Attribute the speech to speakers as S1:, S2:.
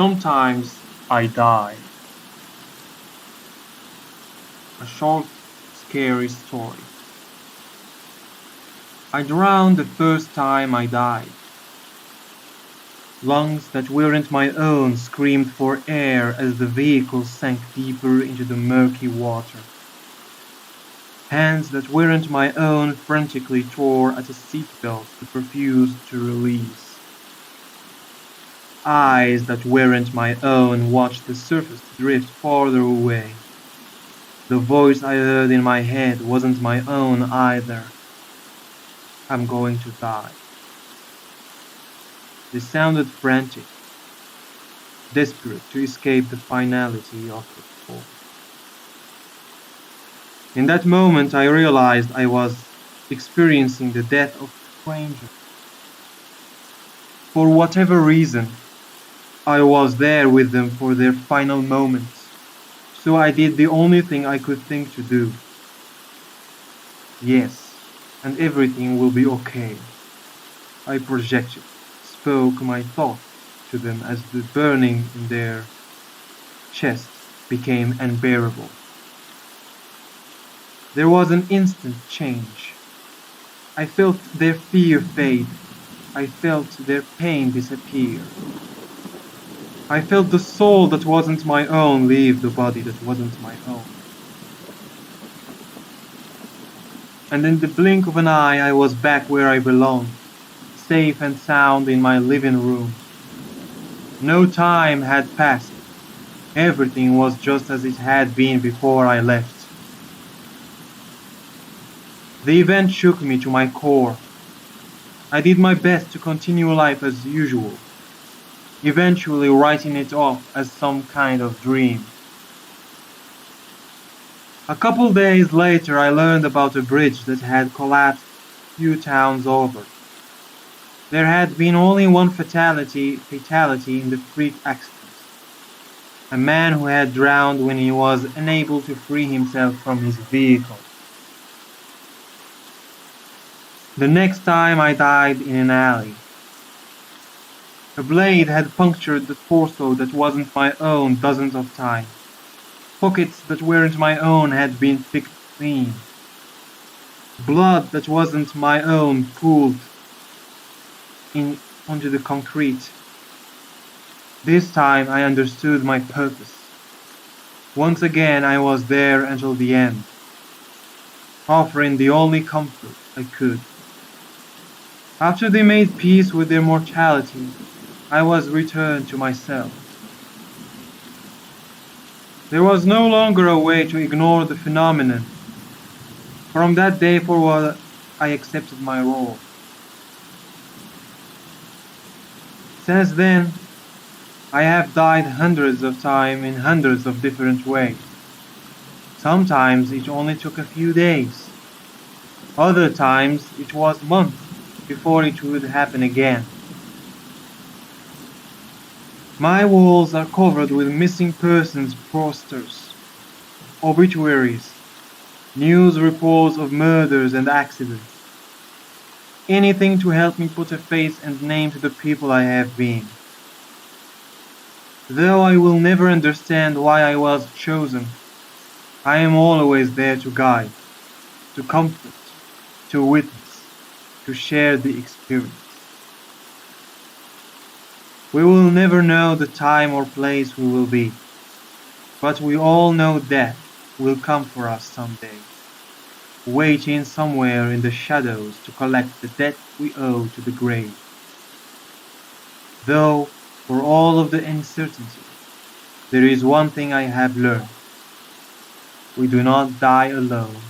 S1: Sometimes I die. A short, scary story. I drowned the first time I died. Lungs that weren't my own screamed for air as the vehicle sank deeper into the murky water. Hands that weren't my own frantically tore at a seatbelt that refused to release. Eyes that weren't my own watched the surface drift farther away. The voice I heard in my head wasn't my own either. I'm going to die. They sounded frantic, desperate to escape the finality of it all. In that moment I realized I was experiencing the death of a stranger. For whatever reason, I was there with them for their final moments, so I did the only thing I could think to do. Yes, and everything will be okay. I projected, spoke my thoughts to them as the burning in their chest became unbearable. There was an instant change. I felt their fear fade. I felt their pain disappear. I felt the soul that wasn't my own leave the body that wasn't my own. And in the blink of an eye I was back where I belonged, safe and sound in my living room. No time had passed. Everything was just as it had been before I left. The event shook me to my core. I did my best to continue life as usual, eventually writing it off as some kind of dream. A couple days later I learned about a bridge that had collapsed a few towns over. There had been only one fatality in the freak accident. A man who had drowned when he was unable to free himself from his vehicle. The next time I died in an alley. A blade had punctured the torso that wasn't my own dozens of times. Pockets that weren't my own had been picked clean. Blood that wasn't my own pooled onto the concrete. This time I understood my purpose. Once again I was there until the end, offering the only comfort I could. After they made peace with their mortality, I was returned to myself. There was no longer a way to ignore the phenomenon. From that day forward, I accepted my role. Since then, I have died hundreds of times in hundreds of different ways. Sometimes it only took a few days. Other times it was months before it would happen again. My walls are covered with missing persons posters, obituaries, news reports of murders and accidents. Anything to help me put a face and name to the people I have been. Though I will never understand why I was chosen, I am always there to guide, to comfort, to witness, to share the experience. We will never know the time or place we will be, but we all know death will come for us someday, waiting somewhere in the shadows to collect the debt we owe to the grave. Though, for all of the uncertainty, there is one thing I have learned. We do not die alone.